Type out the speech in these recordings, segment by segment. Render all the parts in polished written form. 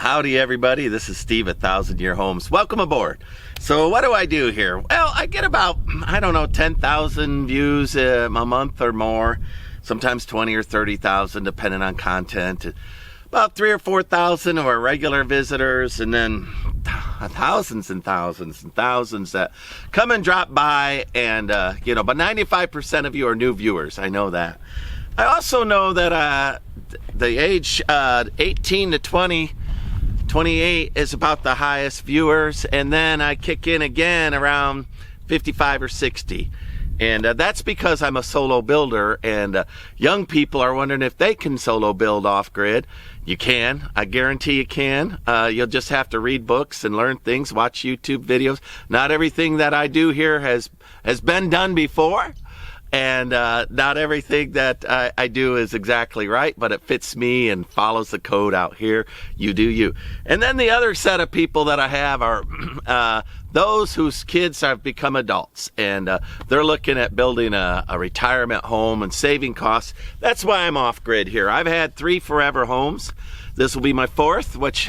Howdy everybody, this is Steve at 1,000 Year Homes. Welcome aboard. So what do I do here? Well, I get about, 10,000 views a month or more, sometimes 20 or 30,000 depending on content. About 3,000 or 4,000 of our regular visitors, and then thousands and thousands and thousands that come and drop by, and but 95% of you are new viewers. I know that. I also know that the age 18 to 28 is about the highest viewers, and then I kick in again around 55 or 60. And that's because I'm a solo builder, and young people are wondering if they can solo build off-grid. You can. I guarantee you can. You'll just have to read books and learn things, watch YouTube videos. Not everything that I do here has been done before, and not everything that I do is exactly right, but it fits me and follows the code out here. You do you. And then the other set of people that I have are those whose kids have become adults, and they're looking at building a retirement home and saving costs. That's why I'm off grid here. I've had 3 forever homes. This will be my 4th, which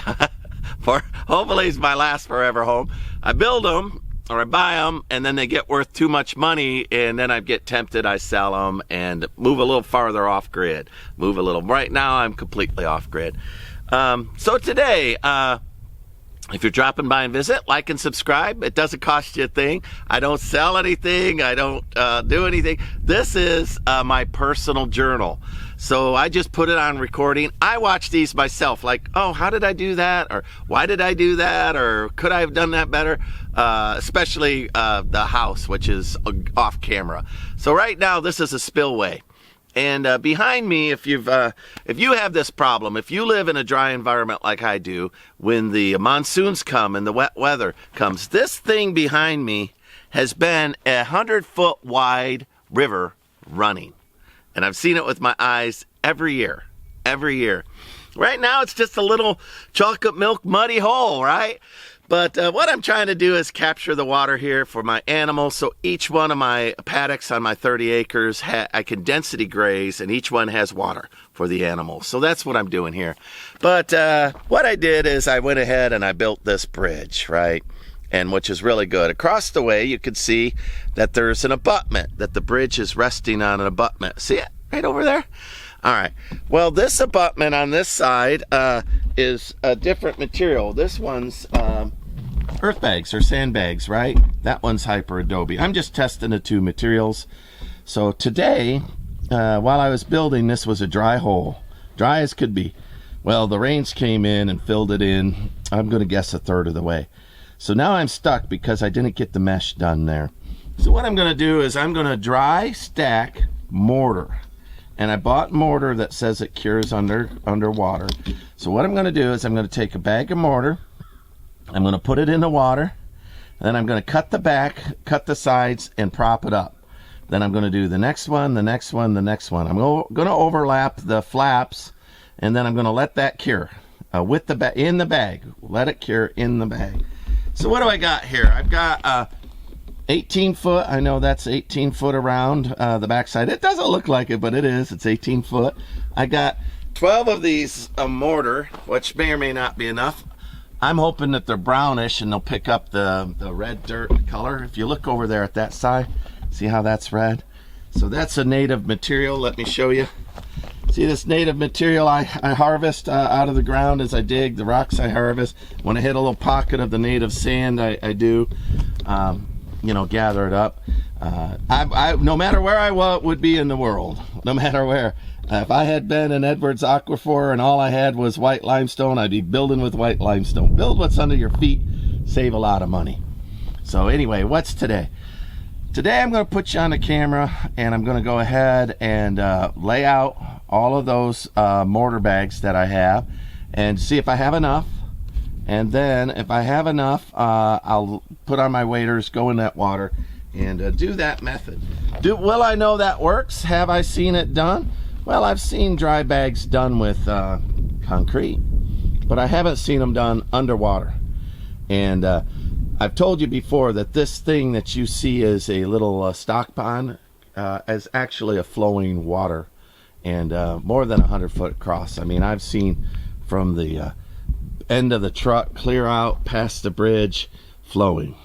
hopefully is my last forever home. I build them, or I buy them, and then they get worth too much money, and then I get tempted, I sell them and move a little farther off grid. Move a little. Right now I'm completely off grid. So today, if you're dropping by and visit, like and subscribe. It doesn't cost you a thing. I don't sell anything. I don't do anything. This is my personal journal. So I just put it on recording. I watch these myself, like, oh, how did I do that? Or why did I do that? Or could I have done that better? Especially the house, which is off camera. So right now, this is a spillway. And behind me, if you have this problem, if you live in a dry environment like I do, when the monsoons come and the wet weather comes, this thing behind me has been a 100-foot wide river running. And I've seen it with my eyes every year. Right now, it's just a little chocolate milk muddy hole, right? But what I'm trying to do is capture the water here for my animals. So each one of my paddocks on my 30 acres, I can density graze, and each one has water for the animals. So that's what I'm doing here. But what I did is I went ahead and I built this bridge, right? And which is really good. Across the way, you can see that there's an abutment, that the bridge is resting on an abutment. See it right over there? All right. Well, this abutment on this side is a different material. This one's earth bags or sandbags, right? That one's hyper adobe. I'm just testing the 2 materials. So today, while I was building, this was a dry hole. Dry as could be. Well, the rains came in and filled it in. I'm going to guess 1/3 of the way. So now I'm stuck because I didn't get the mesh done there. So what I'm going to do is I'm going to dry stack mortar. And I bought mortar that says it cures underwater. So what I'm going to do is I'm going to take a bag of mortar. I'm going to put it in the water. Then I'm going to cut the back, cut the sides, and prop it up. Then I'm going to do the next one, the next one, the next one. I'm going to overlap the flaps, and then I'm going to let that cure with the in the bag. Let it cure in the bag. So what do I got here? I've got 18 foot. I know that's 18 foot around the backside. It doesn't look like it, but it is. It's 18 foot. I got 12 of these mortar, which may or may not be enough. I'm hoping that they're brownish and they'll pick up the red dirt color. If you look over there at that side, see how that's red? So that's a native material. Let me show you. See this native material I harvest out of the ground as I dig, the rocks I harvest. When I hit a little pocket of the native sand, I do, gather it up. No matter where I would be in the world, no matter where. If I had been in Edwards Aquifer and all I had was white limestone, I'd be building with white limestone. Build what's under your feet, save a lot of money. So anyway, what's today? Today I'm going to put you on the camera, and I'm going to go ahead and lay out all of those mortar bags that I have and see if I have enough. And then if I have enough, I'll put on my waders, go in that water, and do that method. Will I know that works? Have I seen it done? Well, I've seen dry bags done with concrete, but I haven't seen them done underwater. And I've told you before that this thing that you see is a little stock pond is actually a flowing water, and more than 100 foot across. I mean, I've seen from the end of the truck, clear out past the bridge, flowing.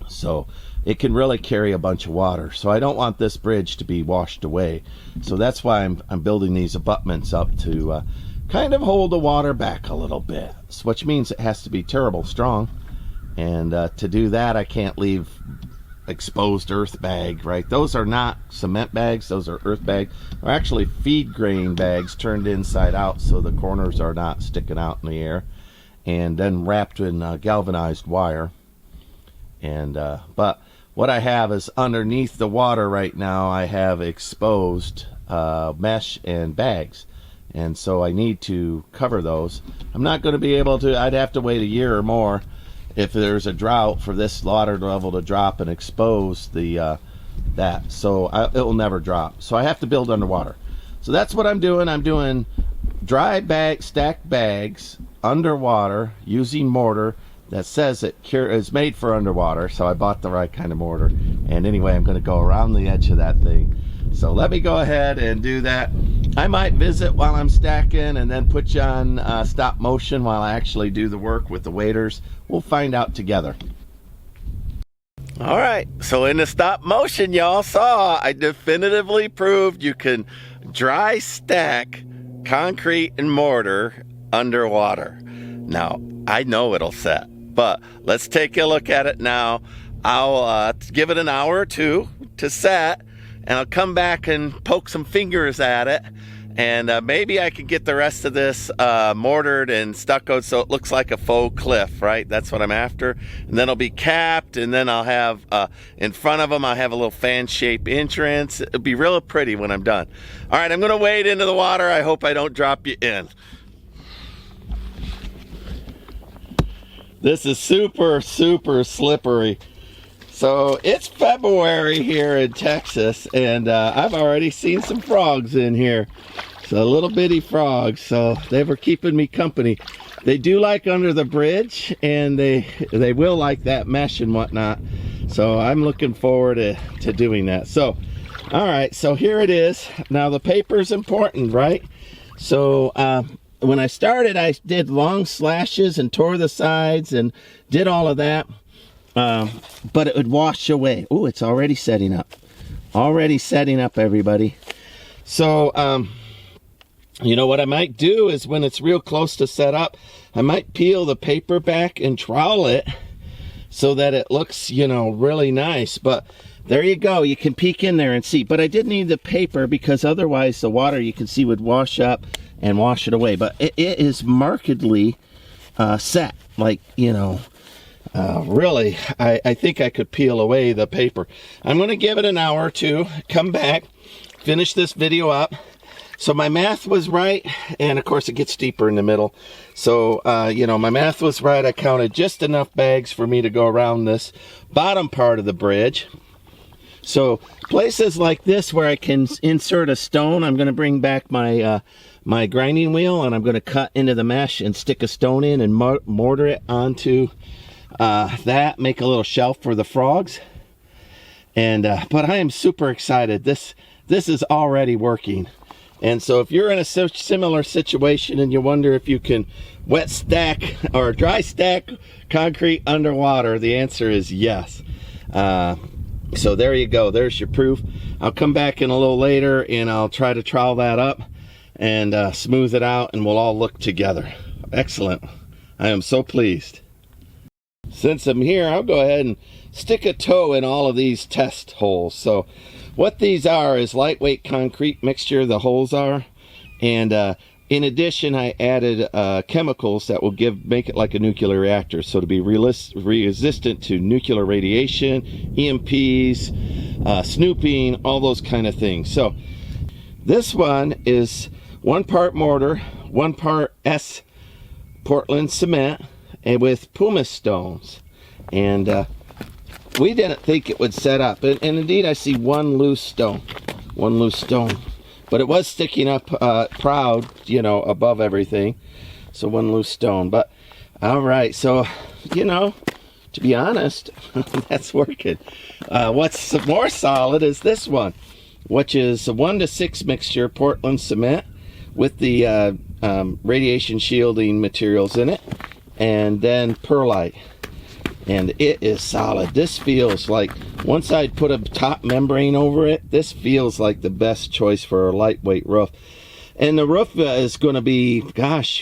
So it can really carry a bunch of water. So I don't want this bridge to be washed away. So that's why I'm building these abutments up to kind of hold the water back a little bit, which means it has to be terrible strong. And to do that, I can't leave exposed earth bag, right? Those are not cement bags, those are earth bags. They're actually feed grain bags turned inside out so the corners are not sticking out in the air, and then wrapped in galvanized wire. And but what I have is underneath the water right now, I have exposed mesh and bags, and so I need to cover those. I'm not going to be able to, I'd have to wait a year or more if there's a drought for this water level to drop and expose the that. So it will never drop. So I have to build underwater. So that's what I'm doing. I'm doing dry bag, stacked bags underwater using mortar that says it is made for underwater. So I bought the right kind of mortar. And anyway, I'm going to go around the edge of that thing. So let me go ahead and do that. I might visit while I'm stacking and then put you on stop motion while I actually do the work with the waders. We'll find out together. All right, so in the stop motion y'all saw, I definitively proved you can dry stack concrete and mortar underwater. Now, I know it'll set, but let's take a look at it now. I'll give it an hour or two to set, and I'll come back and poke some fingers at it, and maybe I can get the rest of this mortared and stuccoed so it looks like a faux cliff, right? That's what I'm after. And then it'll be capped, and then I'll have in front of them, I'll have a little fan-shaped entrance. It'll be real pretty when I'm done. All right, I'm gonna wade into the water. I hope I don't drop you in. This is super, super slippery. So it's February here in Texas, and I've already seen some frogs in here. So little bitty frogs, so they were keeping me company. They do like under the bridge, and they will like that mesh and whatnot. So I'm looking forward to doing that. So, all right, so here it is. Now the paper's important, right? So when I started, I did long slashes and tore the sides and did all of that. But it would wash away. Oh, it's already setting up. Already setting up, everybody. So, you know what I might do is when it's real close to set up, I might peel the paper back and trowel it so that it looks, you know, really nice. But there you go. You can peek in there and see. But I did need the paper because otherwise the water, you can see, would wash up and wash it away. But it is markedly set. Like, you know, really, I think I could peel away the paper. I'm going to give it an hour or two, come back, finish this video up. So my math was right, and of course it gets deeper in the middle. So, you know, my math was right. I counted just enough bags for me to go around this bottom part of the bridge. So places like this where I can insert a stone, I'm going to bring back my my grinding wheel, and I'm going to cut into the mesh and stick a stone in and mortar it onto that, make a little shelf for the frogs. And but I am super excited. This is already working. And so if you're in a similar situation and you wonder if you can wet stack or dry stack concrete underwater, the answer is yes. So there you go. There's your proof. I'll come back in a little later and I'll try to trowel that up and smooth it out, and we'll all look together. Excellent. I am so pleased. Since I'm here, I'll go ahead and stick a toe in all of these test holes. So what these are is lightweight concrete mixture, the holes are. And in addition, I added chemicals that will make it like a nuclear reactor. So to be resistant to nuclear radiation, EMPs, snooping, all those kind of things. So this one is 1 part mortar, 1 part Portland cement, and with pumice stones. And we didn't think it would set up, and indeed I see one loose stone, but it was sticking up proud, you know, above everything. So one loose stone. But all right, so, you know, to be honest, that's working. What's more solid is this one, which is a 1 to 6 mixture Portland cement with the radiation shielding materials in it, and then perlite. And it is solid. This feels like, once I put a top membrane over it, this feels like the best choice for a lightweight roof. And the roof is going to be, gosh,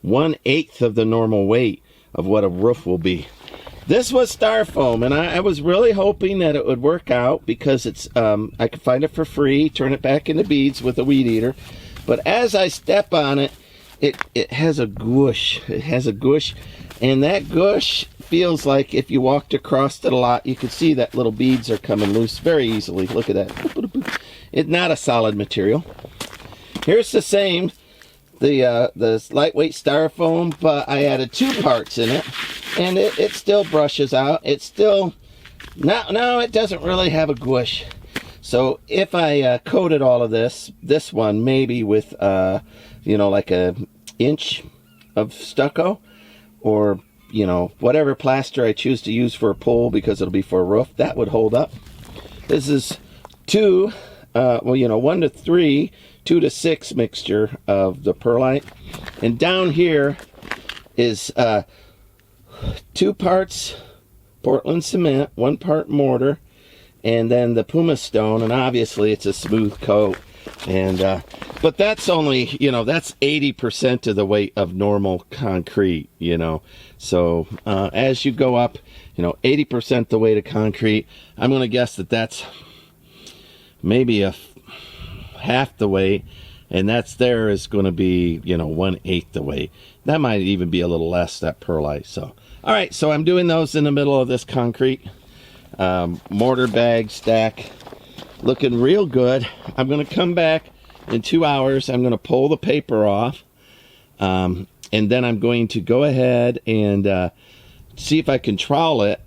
1/8 of the normal weight of what a roof will be. This was styrofoam, and I was really hoping that it would work out, because it's I could find it for free, turn it back into beads with a weed eater. But as I step on it, it has a goosh. It has a goosh, and that goosh feels like if you walked across it a lot, you could see that little beads are coming loose very easily. Look at that. It's not a solid material. Here's the same, the lightweight styrofoam, but I added 2 parts in it, and it still brushes out. It's still, no, it doesn't really have a goosh. So if I coated all of this one maybe with, you know, like an inch of stucco, or, you know, whatever plaster I choose to use for a pole, because it'll be for a roof, that would hold up. This is 2, well, you know, 1 to 3, 2 to 6 mixture of the perlite. And down here is 2 parts Portland cement, 1 part mortar, and then the pumice stone. And obviously it's a smooth coat. And but that's only, you know, that's 80% of the weight of normal concrete, you know. So as you go up, you know, 80% the weight of concrete, I'm going to guess that that's maybe half the weight, and that's there is going to be, you know, 1/8 the weight. That might even be a little less, that perlite. So all right, so I'm doing those in the middle of this concrete mortar bag stack, looking real good. I'm going to come back in 2 hours. I'm going to pull the paper off, and then I'm going to go ahead and see if I can trowel it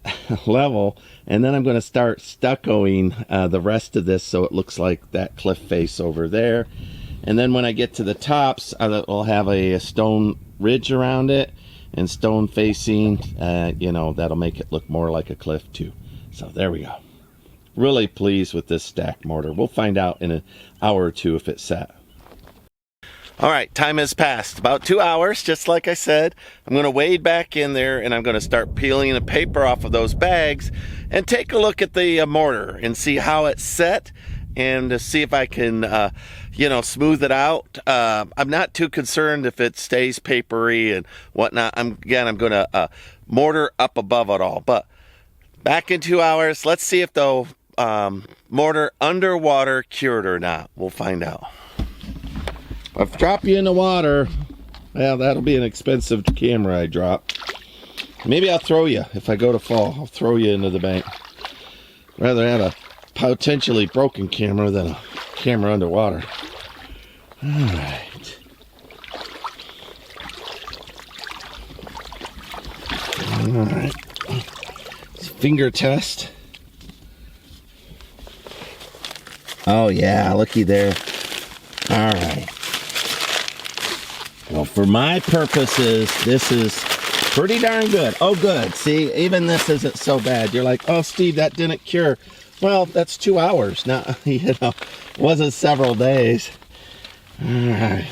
level, and then I'm going to start stuccoing the rest of this so it looks like that cliff face over there. And then when I get to the tops, I'll have a stone ridge around it and stone facing, you know, that'll make it look more like a cliff too. So there we go. Really pleased with this stack mortar. We'll find out in an hour or two if it's set. All right, time has passed. About 2 hours, just like I said. I'm going to wade back in there, and I'm going to start peeling the paper off of those bags and take a look at the mortar and see how it's set, and to see if I can, you know, smooth it out. I'm not too concerned if it stays papery and whatnot. I'm going to mortar up above it all. But back in 2 hours, let's see if the mortar underwater cured or not. We'll find out. If I drop you in the water, well, that'll be an expensive camera I drop. Maybe I'll throw you if I go to fall. I'll throw you into the bank. Rather have a potentially broken camera than a camera underwater. All right. All right. Finger test. Oh yeah, looky there. All right. Well, for my purposes, this is pretty darn good. Oh, good. See, even this isn't so bad. You're like, oh, Steve, that didn't cure. Well, that's 2 hours. Not, you know, wasn't several days. All right.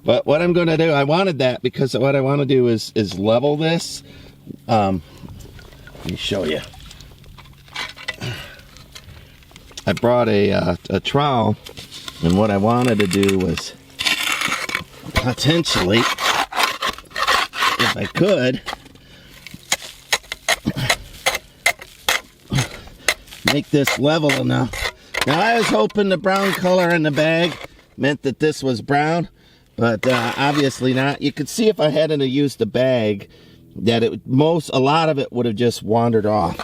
But what I'm going to do, I wanted that because what I want to do is level this. Let me show you. I brought a trowel, and what I wanted to do was potentially, if I could, make this level enough. Now I was hoping the brown color in the bag meant that this was brown, but obviously not. You could see if I hadn't used the bag that a lot of it would have just wandered off.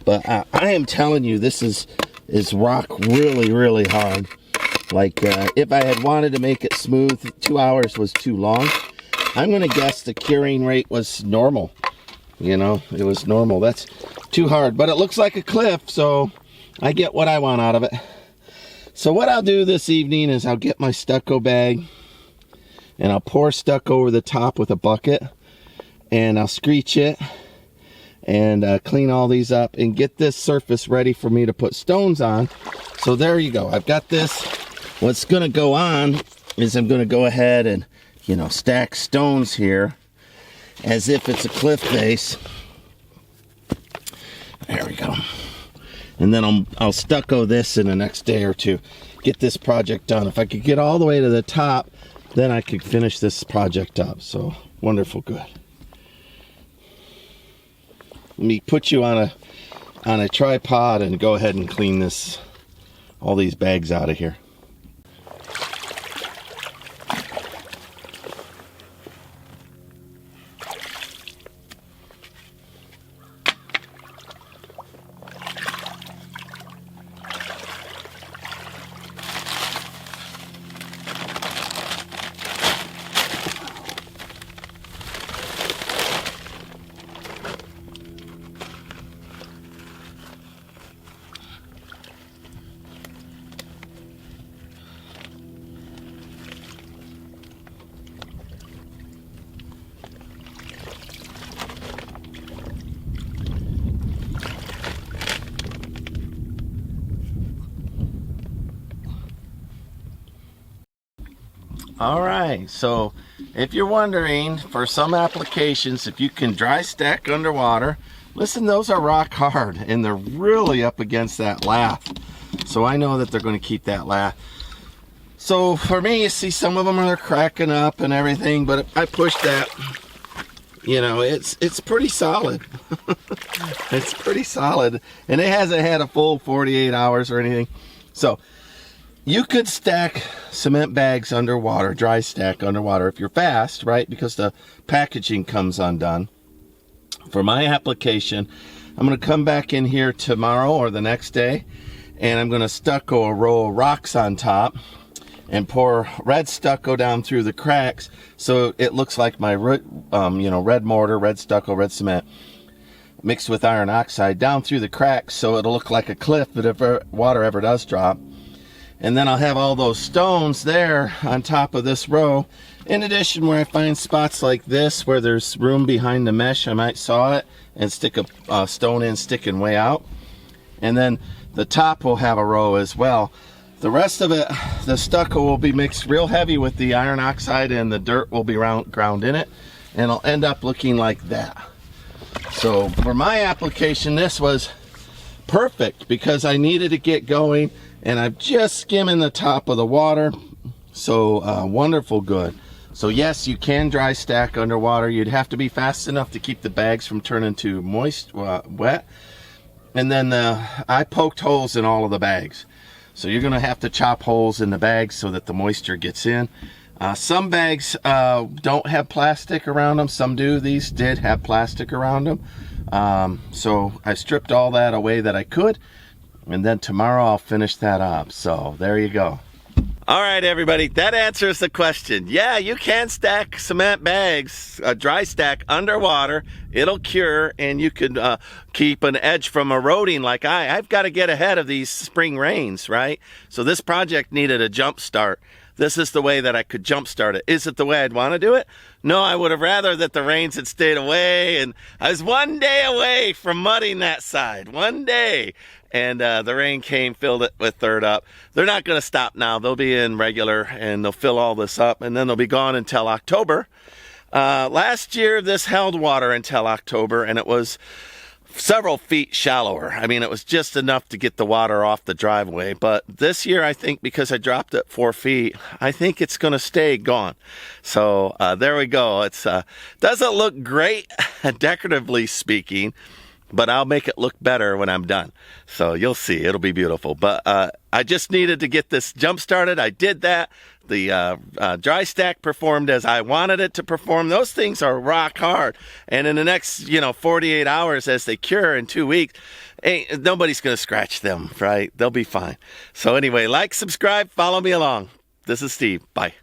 But I am telling you, this is rock really, really hard. Like if I had wanted to make it smooth, 2 hours was too long. I'm gonna guess the curing rate was normal. You know, it was normal. That's too hard, but it looks like a cliff, so I get what I want out of it. So what I'll do this evening is I'll get my stucco bag and I'll pour stucco over the top with a bucket, and I'll screech it and clean all these up and get this surface ready for me to put stones on. So there you go. I've got this what's going to go on is I'm going to go ahead and, you know, stack stones here as if it's a cliff face. There we go. And then I'll stucco this in the next day or two. Get this project done. If I could get all the way to the top, then I could finish this project up. So wonderful, good. Let me put you on a tripod and go ahead and clean all these bags out of here. All right, so if you're wondering, for some applications, if you can dry stack underwater, listen, those are rock hard and they're really up against that lath. So I know that they're going to keep that lath. So for me, you see some of them are cracking up and everything, but I push that, you know, it's pretty solid. It's pretty solid, and it hasn't had a full 48 hours or anything. So you could stack cement bags underwater, dry stack underwater if you're fast, right? Because the packaging comes undone. For my application, I'm going to come back in here tomorrow or the next day, and I'm going to stucco a row of rocks on top and pour red stucco down through the cracks so it looks like my red mortar, red stucco, red cement mixed with iron oxide down through the cracks so it'll look like a cliff if water ever does drop. And then I'll have all those stones there on top of this row. In addition, where I find spots like this where there's room behind the mesh, I might saw it and stick a stone in sticking way out. And then the top will have a row as well. The rest of it, the stucco will be mixed real heavy with the iron oxide and the dirt will be ground in it. And it'll end up looking like that. So for my application, this was perfect because I needed to get going. And I'm just skimming the top of the water. So wonderful good. So yes, you can dry stack underwater. You'd have to be fast enough to keep the bags from turning to wet. And then I poked holes in all of the bags. So you're going to have to chop holes in the bags so that the moisture gets in. Some bags don't have plastic around them. Some do. These did have plastic around them. So I stripped all that away that I could. And then tomorrow I'll finish that up. So there you go. All right, everybody, that answers the question. Yeah, you can stack cement bags, dry stack underwater. It'll cure, and you can keep an edge from eroding like I've got to get ahead of these spring rains, right? So this project needed a jump start. This is the way that I could jump start it. Is it the way I'd want to do it? No, I would have rather that the rains had stayed away, and I was one day away from mudding that side. One day. And the rain came, filled it with dirt up. They're not going to stop now. They'll be in regular, and they'll fill all this up, and then they'll be gone until October. Last year, this held water until October, and it was several feet shallower. I mean, it was just enough to get the water off the driveway. But this year, I think because I dropped it 4 feet, I think it's going to stay gone. So there we go. It doesn't look great, decoratively speaking, but I'll make it look better when I'm done. So you'll see, it'll be beautiful. But I just needed to get this jump started. I did that. The dry stack performed as I wanted it to perform. Those things are rock hard. And in the next, 48 hours as they cure in 2 weeks, nobody's going to scratch them, right? They'll be fine. So anyway, like, subscribe, follow me along. This is Steve. Bye.